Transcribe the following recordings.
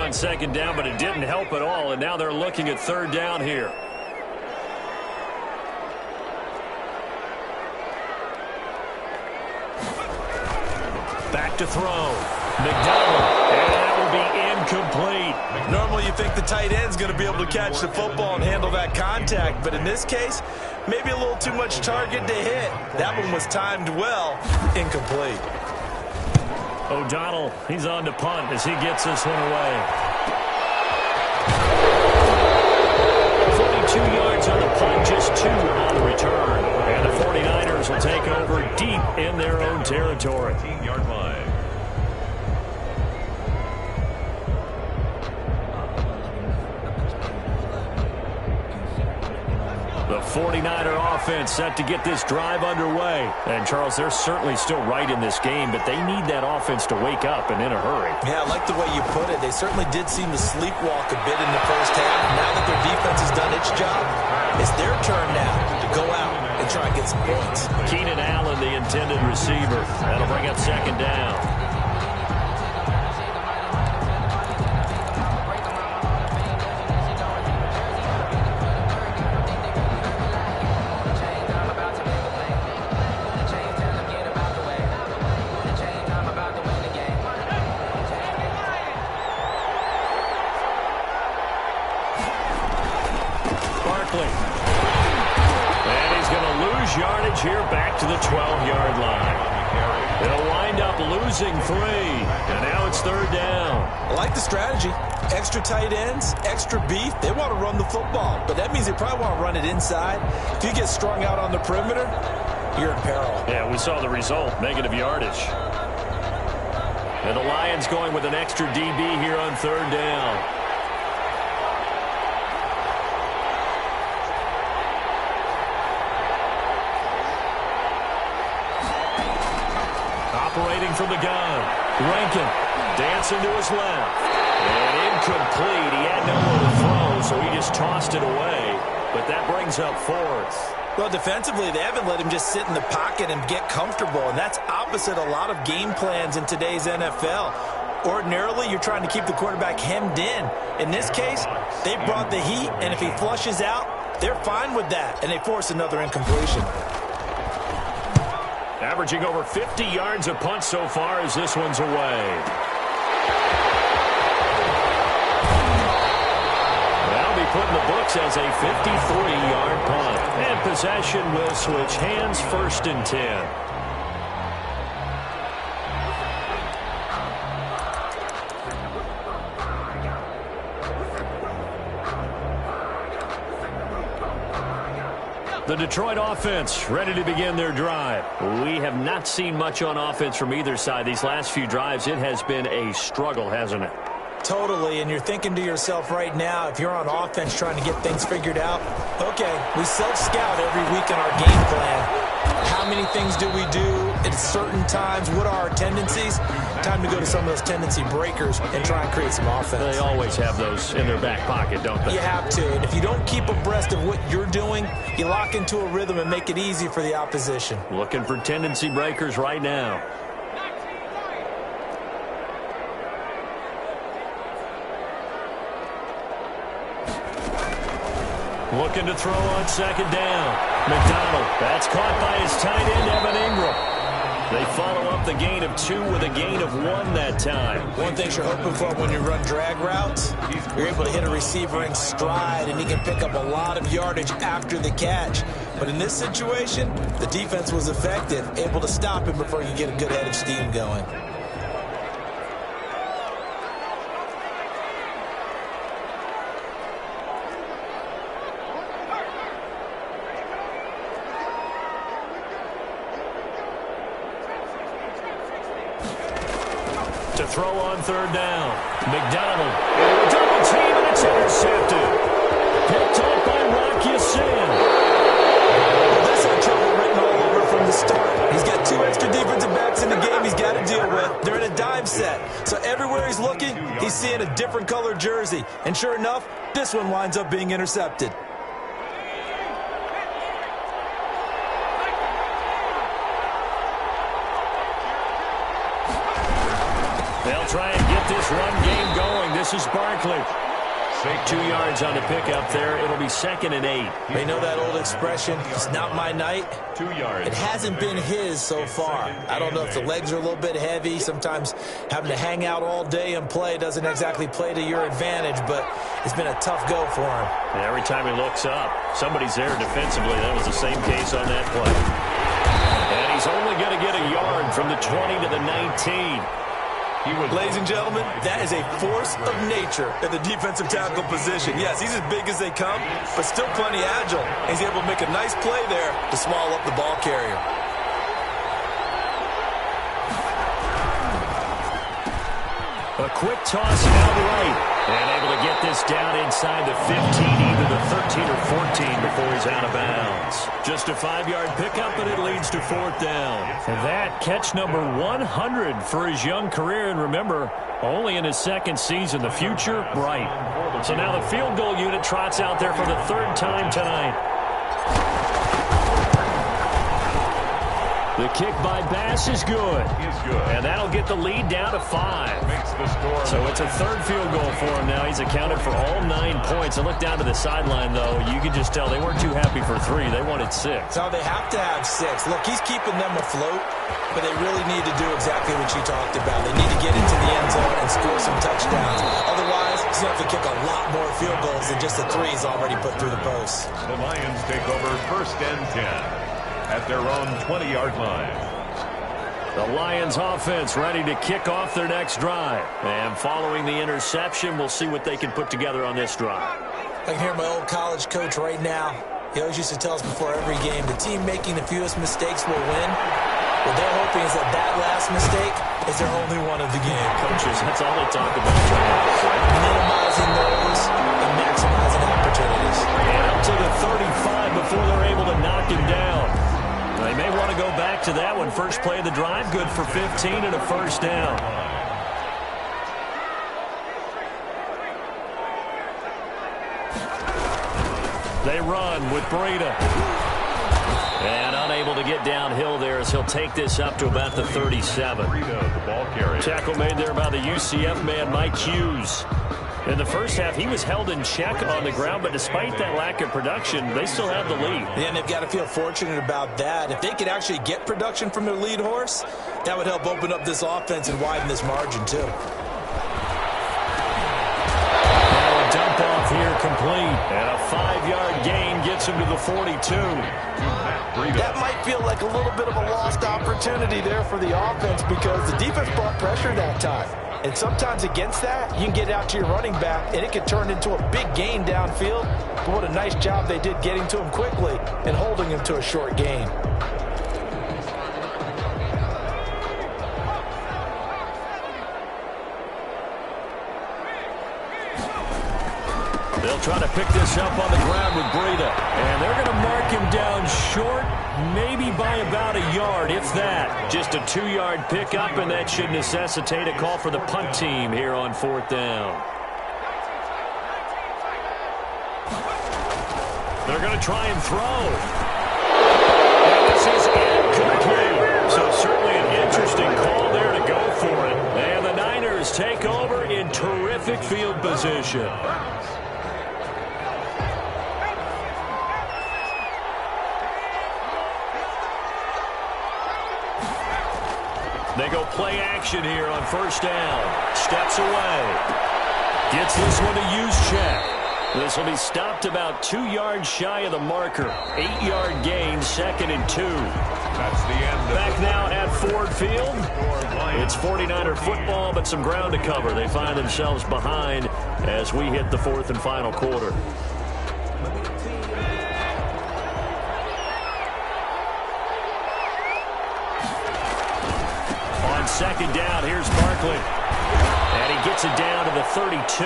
on second down, but it didn't help at all, and now they're looking at third down here. Back to throw. McDonald, and that will be incomplete. Normally you think the tight end's going to be able to catch the football and handle that contact, but in this case, maybe a little too much target to hit. That one was timed well. Incomplete. O'Donnell, he's on to punt as he gets this one away. 42 yards on the punt, just 2 on the return. And the 49ers will take over deep in their own territory. 15-yard line. The 49er offense set to get this drive underway. And, Charles, they're certainly still right in this game, but they need that offense to wake up and in a hurry. Yeah, I like the way you put it. They certainly did seem to sleepwalk a bit in the first half. Now that their defense has done its job, it's their turn now to go out and try and get some points. Keenan Allen, the intended receiver. That'll bring up second down. And he's going to lose yardage here back to the 12-yard line. They'll wind up losing 3, and now it's third down. I like the strategy. Extra tight ends, extra beef. They want to run the football, but that means they probably want to run it inside. If you get strung out on the perimeter, you're in peril. Yeah, we saw the result, negative yardage. And the Lions going with an extra DB here on third down. Operating from the gun. Rankin dancing to his left. And incomplete. He had nowhere to throw, so he just tossed it away. But that brings up 4th. Well, defensively, they haven't let him just sit in the pocket and get comfortable, and that's opposite a lot of game plans in today's NFL. Ordinarily, you're trying to keep the quarterback hemmed in. In this case, they brought the heat, and if he flushes out, they're fine with that, and they force another incompletion. Averaging over 50 yards a punt so far as this one's away. That'll be put in the books as a 53-yard punt. And possession will switch hands, 1st and 10. The Detroit offense ready to begin their drive. We have not seen much on offense from either side. These last few drives, it has been a struggle, hasn't it? Totally, and you're thinking to yourself right now, if you're on offense trying to get things figured out, okay, we self-scout every week in our game plan. How many things do we do at certain times? What are our tendencies? Time to go to some of those tendency breakers and try and create some offense. They always have those in their back pocket, don't they? You have to, and if you don't keep abreast of what you're doing, you lock into a rhythm and make it easy for the opposition. Looking for tendency breakers right now. Looking to throw on second down. McDonald, that's caught by his tight end, Evan Ingram. They follow up the gain of 2 with a gain of 1 that time. One thing you're hoping for when you run drag routes, you're able to hit a receiver in stride, and he can pick up a lot of yardage after the catch. But in this situation, the defense was effective, able to stop him before you get a good head of steam going. To throw on third down. McDonald. A double team, and it's intercepted. Picked up by Rocky Sin. Well, this had trouble written all over from the start. He's got 2 extra defensive backs in the game he's got to deal with. They're in a dive set. So everywhere he's looking, he's seeing a different color jersey. And sure enough, this one winds up being intercepted. They'll try and get this run game going. This is Barkley. 2 yards on the pickup there. It'll be 2nd and 8. They know that old expression, it's not my night. 2 yards. It hasn't been his so far. I don't know if the legs are a little bit heavy. Sometimes having to hang out all day and play doesn't exactly play to your advantage, but it's been a tough go for him. And every time he looks up, somebody's there defensively. That was the same case on that play. And he's only going to get a yard from the 20 to the 19. Ladies and gentlemen, that is a force of nature at the defensive tackle position. Yes, he's as big as they come, but still plenty agile. He's able to make a nice play there to swallow up the ball carrier. A quick toss out right. And able to get this down inside the 15, either the 13 or 14 before he's out of bounds. Just a 5-yard pickup, and it leads to 4th down. And that catch number 100 for his young career. And remember, only in his 2nd season, the future bright. So now the field goal unit trots out there for the 3rd time tonight. The kick by Bass is good. And that'll get the lead down to 5. So it's a 3rd field goal for him now. He's accounted for all 9 points. And look down to the sideline, though. You can just tell they weren't too happy for 3. They wanted 6. So they have to have 6. Look, he's keeping them afloat, but they really need to do exactly what you talked about. They need to get into the end zone and score some touchdowns. Otherwise, he's going to have to kick a lot more field goals than just the 3 he's already put through the post. The Lions take over 1st and 10. At their own 20-yard line. The Lions offense ready to kick off their next drive. And following the interception, we'll see what they can put together on this drive. I can hear my old college coach right now. He always used to tell us before every game, the team making the fewest mistakes will win. What they're hoping is that that last mistake is their only one of the game. Coaches, that's all they talk about. Minimizing those and maximizing opportunities. And up to the 35 before they're able to knock him down. They may want to go back to that one. First play of the drive, good for 15 and a 1st down. They run with Breida. And unable to get downhill there as he'll take this up to about the 37. Tackle made there by the UCF man, Mike Hughes. In the first half, he was held in check on the ground, but despite that lack of production, they still have the lead. Yeah, and they've got to feel fortunate about that. If they could actually get production from their lead horse, that would help open up this offense and widen this margin, too. Now a dump off here complete, and a 5-yard gain gets him to the 42. That might feel like a little bit of a lost opportunity there for the offense because the defense brought pressure that time. And sometimes against that, you can get out to your running back, and it could turn into a big gain downfield. But what a nice job they did getting to him quickly and holding him to a short gain. They'll try to pick this up on the ground with Breida. And they're going to mark him down short, maybe by about a yard, if that. Just a 2-yard pickup, and that should necessitate a call for the punt team here on 4th down. They're going to try and throw. And this is incomplete. So certainly an interesting call there to go for it. And the Niners take over in terrific field position. They go play action here on 1st down. Steps away. Gets this one to Juszczyk. This will be stopped about 2 yards shy of the marker. 8-yard gain, 2nd and 2. That's the end. Back now at Ford Field. It's 49er football, but some ground to cover. They find themselves behind as we hit the 4th and final quarter. On 2nd down, here's Barkley. And he gets it down to the 32.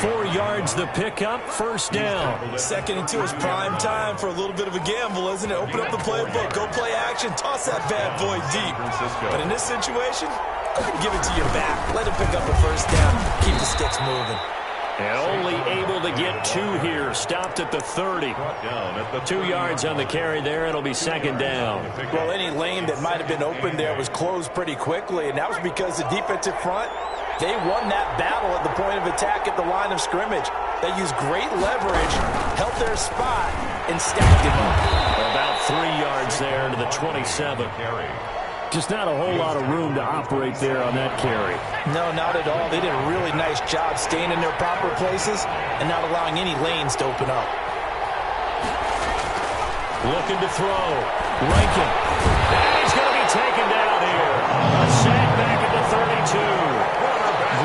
4 yards the pickup, 1st down. 2nd and 2 is prime time for a little bit of a gamble, isn't it? Open up the playbook, go play action, toss that bad boy deep. But in this situation, go ahead and give it to your back. Let him pick up a 1st down. Keep the sticks moving. And only able to get 2 here. Stopped at the 30. 2 yards on the carry there. It'll be 2nd down. Well, any lane that might have been open there was closed pretty quickly, and that was because the defensive front They won that battle at the point of attack at the line of scrimmage. They used great leverage, held their spot, and stacked him up. About 3 yards there to the 27. Just not a whole lot of room to operate there on that carry. No, not at all. They did a really nice job staying in their proper places and not allowing any lanes to open up. Looking to throw. Rankin. And he's going to be taken down here. A sack back at the 32.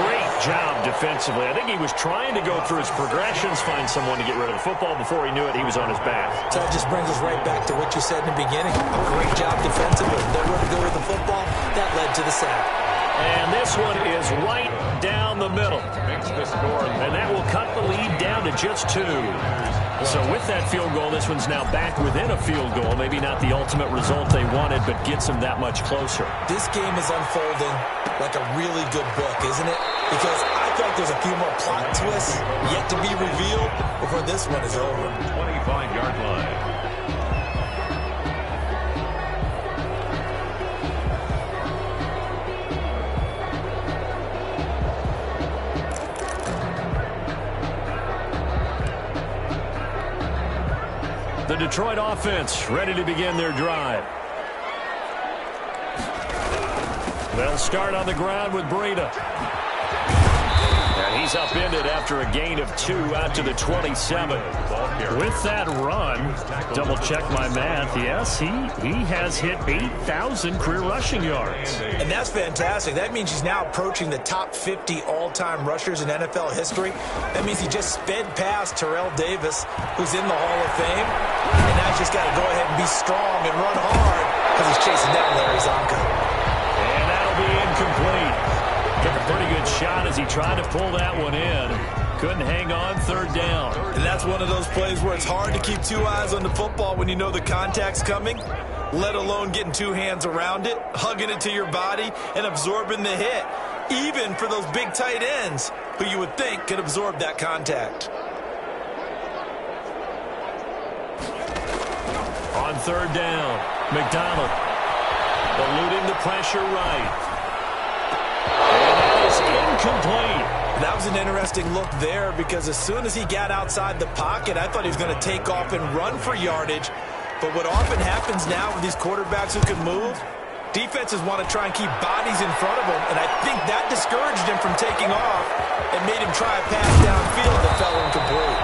Great job defensively. I think he was trying to go through his progressions, find someone to get rid of the football. Before he knew it, he was on his back. So that just brings us right back to what you said in the beginning. A great job defensively. Nowhere to go with the football. That led to the sack. And this one is right down the middle. And that will cut the lead down to just 2. So with that field goal, this one's now back within a field goal. Maybe not the ultimate result they wanted, but gets them that much closer. This game is unfolding like a really good book, isn't it? Because I feel like there's a few more plot twists yet to be revealed before this one is over. 25-yard line. The Detroit offense ready to begin their drive. They'll start on the ground with Breida. And he's upended after a gain of 2 out to the 27. With that run, double check my math, yes, he has hit 8,000 career rushing yards. And that's fantastic. That means he's now approaching the top 50 all-time rushers in NFL history. That means he just sped past Terrell Davis, who's in the Hall of Fame. And now he's just got to go ahead and be strong and run hard because he's chasing down Larry Zonka. And that'll be incomplete. Took a pretty good shot as he tried to pull that one in. Couldn't hang on, 3rd down. And that's one of those plays where it's hard to keep 2 eyes on the football when you know the contact's coming, let alone getting 2 hands around it, hugging it to your body, and absorbing the hit, even for those big tight ends who you would think could absorb that contact. On 3rd down, McDonald eluding the pressure right. And that is incomplete. That was an interesting look there because as soon as he got outside the pocket, I thought he was going to take off and run for yardage. But what often happens now with these quarterbacks who can move, defenses want to try and keep bodies in front of them, and I think that discouraged him from taking off and made him try a pass downfield that fell incomplete.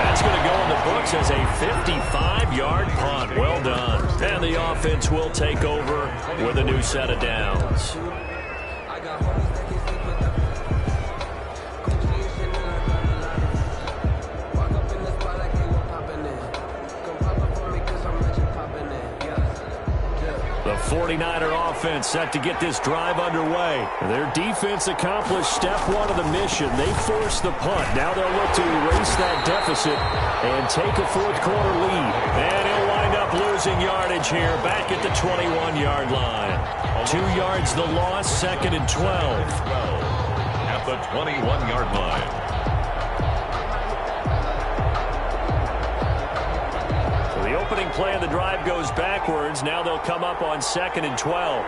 That's going to go in the books as a 55-yard punt. Well done. And the offense will take over with a new set of downs. The 49er offense set to get this drive underway. Their defense accomplished step 1 of the mission. They forced the punt. Now they'll look to erase that deficit and take a 4th quarter lead. And he'll wind up losing yardage here back at the 21-yard line. 2 yards the loss, 2nd and 12. At the 21-yard line. The opening play of the drive goes backwards. Now they'll come up on 2nd and 12.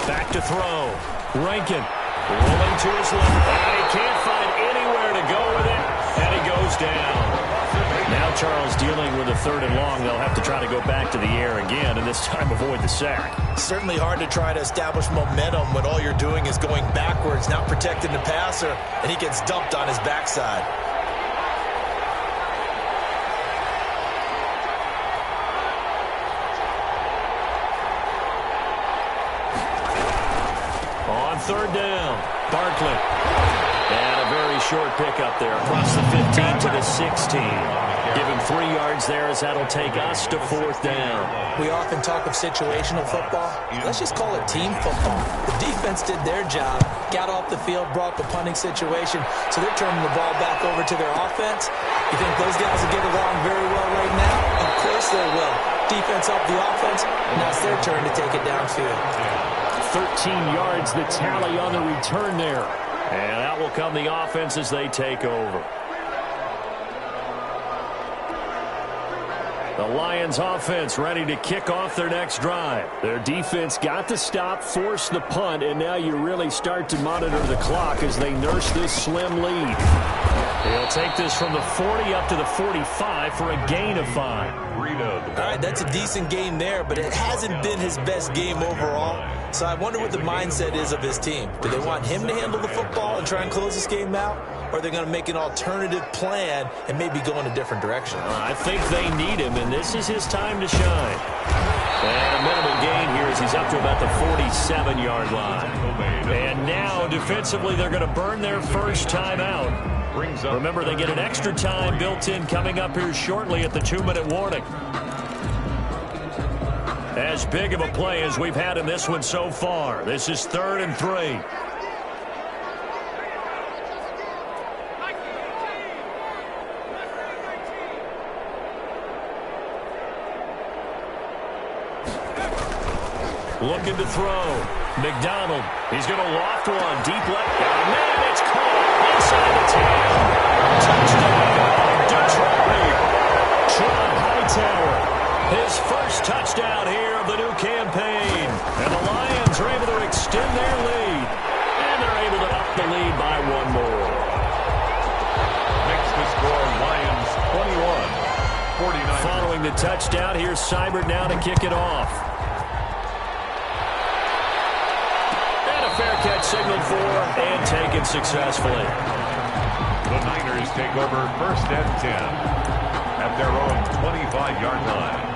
Back to throw. Rankin rolling to his left. And he can't find anywhere to go with it. And he goes down. Now Charles dealing with a 3rd and long. They'll have to try to go back to the air again, and this time avoid the sack. Certainly hard to try to establish momentum when all you're doing is going backwards, not protecting the passer, and he gets dumped on his backside. On 3rd down, Barkley. And a very short pickup there across the 15 to the 16. Give him 3 yards there as that'll take us to 4th down. We often talk of situational football. Let's just call it team football. The defense did their job, got off the field, brought the punting situation, so they're turning the ball back over to their offense. You think those guys will get along very well right now? Of course they will. Defense up the offense, now it's their turn to take it downfield. 13 yards the tally on the return there. And out will come the offense as they take over. The Lions offense ready to kick off their next drive. Their defense got the stop, forced the punt, and now you really start to monitor the clock as they nurse this slim lead. He'll take this from the 40 up to the 45 for a gain of 5. All right, that's a decent game there, but it hasn't been his best game overall. So I wonder what the mindset is of his team. Do they want him to handle the football and try and close this game out? Or are they going to make an alternative plan and maybe go in a different direction? I think they need him, and this is his time to shine. And a minimal gain here as he's up to about the 47-yard line. And now, defensively, they're going to burn their first timeout. Remember, they get an extra time built in coming up here shortly at the 2-minute warning. As big of a play as we've had in this one so far. This is 3rd and 3. Looking to throw. McDonald. He's going to loft one. Deep left. Oh, man, it's caught inside the 10. Touchdown, Detroit. Tron Hightower. His first touchdown here of the new campaign. And the Lions are able to extend their lead. And they're able to up the lead by one more. Makes the score Lions 21. 49. Following the touchdown, here's Seibert now to kick it off. Fair catch signaled for and taken successfully. The Niners take over 1st and 10 at their own 25-yard line.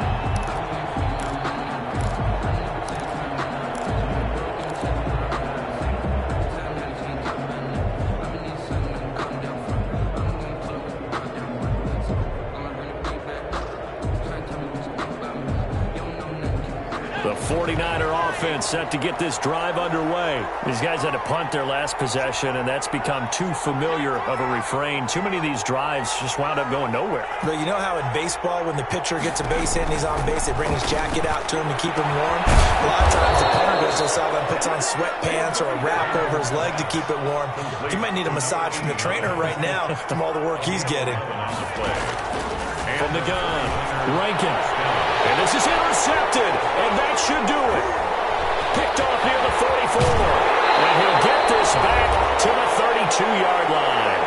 The 49er offense set to get this drive underway. These guys had to punt their last possession, and that's become too familiar of a refrain. Too many of these drives just wound up going nowhere. But you know how in baseball, when the pitcher gets a base hit and he's on base, they bring his jacket out to him to keep him warm? A lot of times the punter goes to side and puts on sweatpants or a wrap over his leg to keep it warm. He might need a massage from the trainer right now from all the work he's getting. From the gun, Rankin. And this is intercepted, and that should do it. Picked off near the 44. And he'll get this back to the 32-yard line.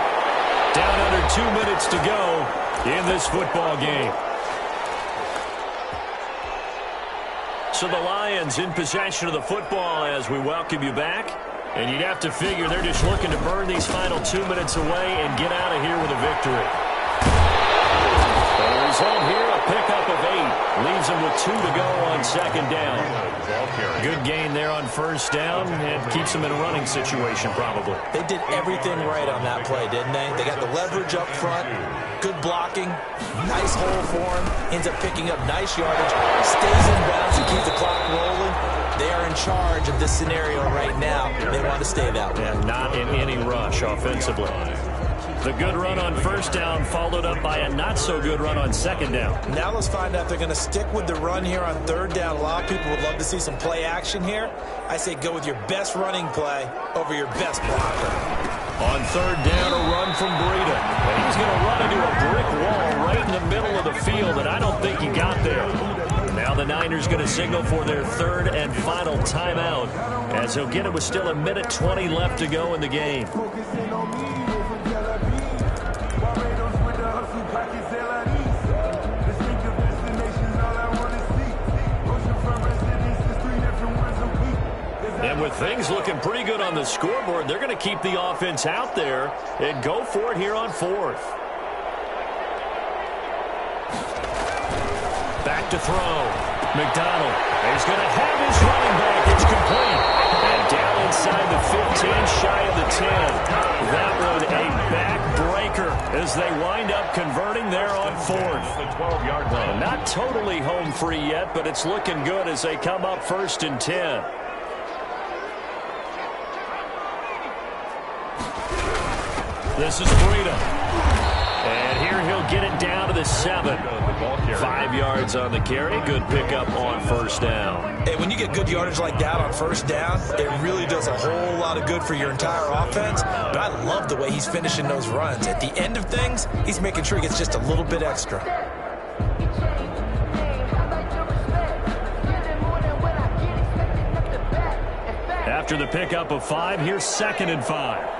Down under 2 minutes to go in this football game. So the Lions in possession of the football as we welcome you back. And you'd have to figure they're just looking to burn these final 2 minutes away and get out of here with a victory. The result here, a pickup of 8. Leaves them with 2 to go on 2nd down. Good gain there on 1st down. And keeps them in a running situation, probably. They did everything right on that play, didn't they? They got the leverage up front. Good blocking. Nice hole for him. Ends up picking up nice yardage. Stays in bounds to keep the clock rolling. They are in charge of this scenario right now. They want to stay that way. And not in any rush offensively. The good run on 1st down followed up by a not-so-good run on 2nd down. Now let's find out if they're going to stick with the run here on 3rd down. A lot of people would love to see some play action here. I say go with your best running play over your best blocker. On 3rd down, a run from Breida. And he's going to run into a brick wall right in the middle of the field, and I don't think he got there. Now the Niners going to signal for their 3rd and final timeout as he'll get it with still 1:20 left to go in the game. And with things looking pretty good on the scoreboard, they're going to keep the offense out there and go for it here on 4th. Back to throw. McDonald is going to have his running back. It's complete. And down inside the 15, shy of the 10. That one a backbreaker as they wind up converting there on 4th. The 12-yard line. Not totally home free yet, but it's looking good as they come up 1st and 10. This is Breida. And here he'll get it down to the 7. 5 yards on the carry. Good pickup on 1st down. Hey, when you get good yardage like that on 1st down, it really does a whole lot of good for your entire offense. But I love the way he's finishing those runs. At the end of things, he's making sure he gets just a little bit extra. After the pickup of 5, here's 2nd and 5.